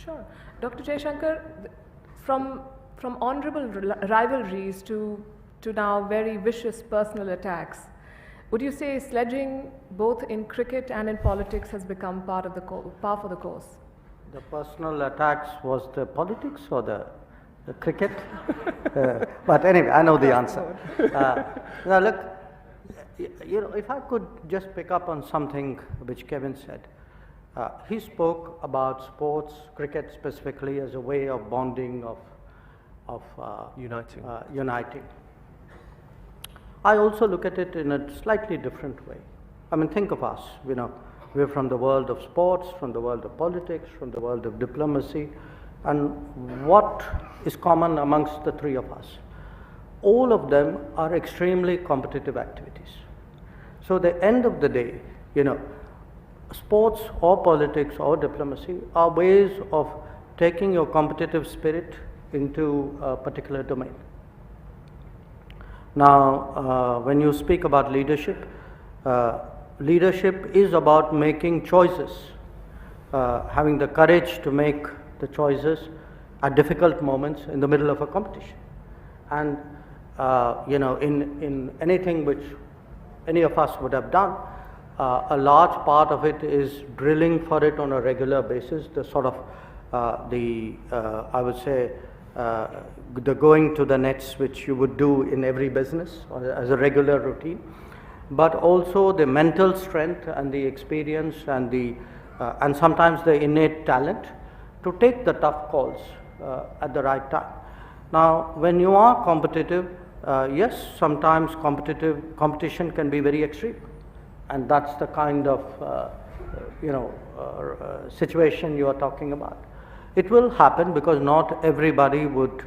Sure. Dr. Jaishankar, from honorable rivalries to now very vicious personal attacks, would you say sledging both in cricket and in politics has become part of the par for the course? The personal attacks was the politics or the cricket? But anyway, I know the answer. Now look, if I could just pick up on something which Kevin said. He spoke about sports, cricket specifically, as a way of bonding, of uniting. I also look at it in a slightly different way. I mean, think of us, we're from the world of sports, from the world of politics, from the world of diplomacy, and what is common amongst the three of us? All of them are extremely competitive activities. So at the end of the day, sports or politics or diplomacy are ways of taking your competitive spirit into a particular domain. Now, when you speak about leadership, leadership is about making choices, having the courage to make the choices at difficult moments in the middle of a competition. And, in anything which any of us would have done, a large part of it is drilling for it on a regular basis, the sort of, I would say, the going to the nets which you would do in every business or as a regular routine, but also the mental strength and the experience and sometimes the innate talent to take the tough calls at the right time. Now, when you are competitive, yes, sometimes competition can be very extreme, and that's the kind of situation you are talking about. It will happen because not everybody would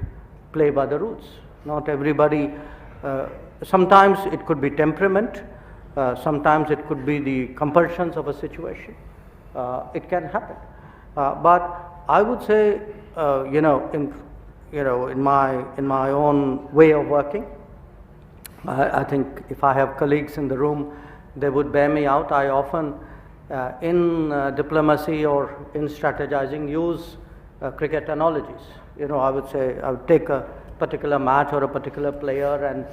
play by the rules. Not everybody, sometimes it could be temperament, sometimes it could be the compulsions of a situation. It can happen. But I would say, in my own way of working, I think if I have colleagues in the room, they would bear me out. I often, in diplomacy or in strategizing, use cricket analogies. I would say I would take a particular match or a particular player and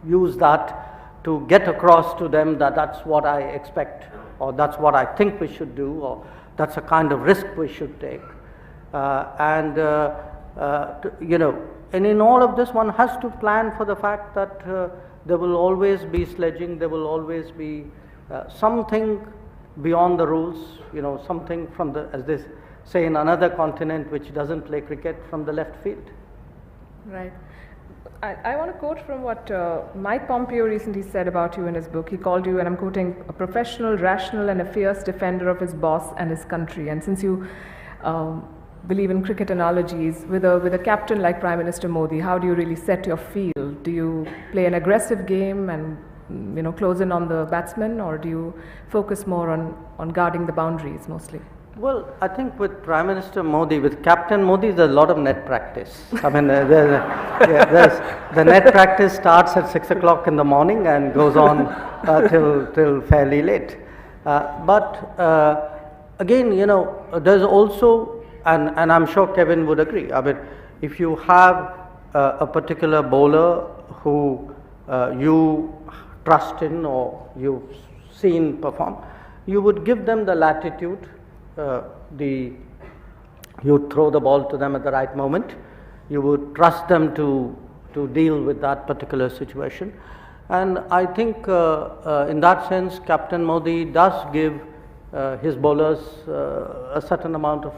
use that to get across to them that that's what I expect, or that's what I think we should do, or that's a kind of risk we should take. And in all of this, one has to plan for the fact that there will always be sledging, there will always be something beyond the rules, something from as they say in another continent which doesn't play cricket, from the left field. Right. I want to quote from what Mike Pompeo recently said about you in his book. He called you, and I'm quoting, a professional, rational, and a fierce defender of his boss and his country. And since you believe in cricket analogies, with a captain like Prime Minister Modi, how do you really set your field? Do you play an aggressive game and close in on the batsman, or do you focus more on guarding the boundaries mostly? Well, I think with Prime Minister Modi, with Captain Modi, there's a lot of net practice. I mean, the net practice starts at 6 o'clock in the morning and goes on till fairly late. But again, there's also, and I'm sure Kevin would agree, I mean, if you have a particular bowler who you trust in or you've seen perform, you would give them the latitude. You throw the ball to them at the right moment. You would trust them to deal with that particular situation. And I think in that sense, Captain Modi does give his bowlers a certain amount of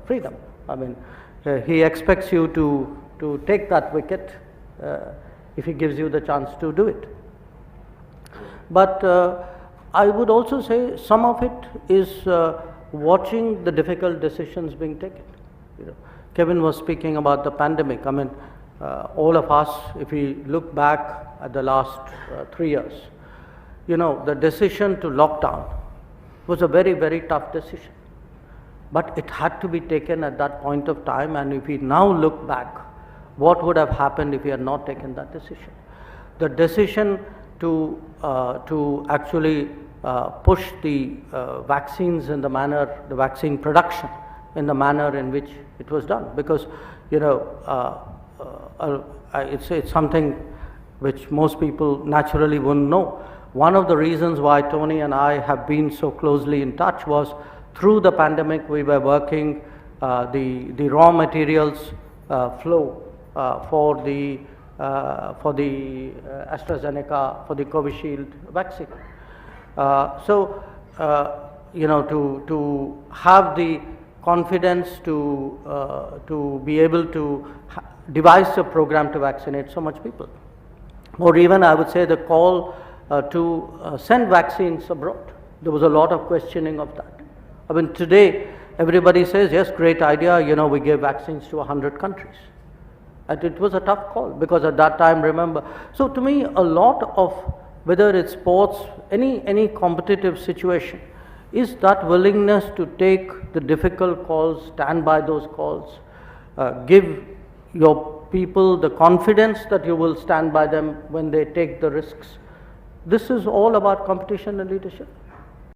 freedom. I mean, he expects you to take that wicket if he gives you the chance to do it. But I would also say some of it is watching the difficult decisions being taken. Kevin was speaking about the pandemic. I mean, all of us, if we look back at the last 3 years, the decision to lock down was a very, very tough decision. But it had to be taken at that point of time, and if we now look back, what would have happened if we had not taken that decision? The decision to actually push the vaccines in the manner, the vaccine production in the manner in which it was done, because it's something which most people naturally wouldn't know. One of the reasons why Tony and I have been so closely in touch was through the pandemic we were working the raw materials flow for the AstraZeneca, for the Covishield vaccine. To have the confidence to be able to devise a program to vaccinate so much people, or even I would say the call to send vaccines abroad. There was a lot of questioning of that. I mean, today everybody says, yes, great idea, we gave vaccines to 100 countries. And it was a tough call, because at that time, remember, so to me, a lot of, whether it's sports, any competitive situation, is that willingness to take the difficult calls, stand by those calls, give your people the confidence that you will stand by them when they take the risks. This is all about competition and leadership.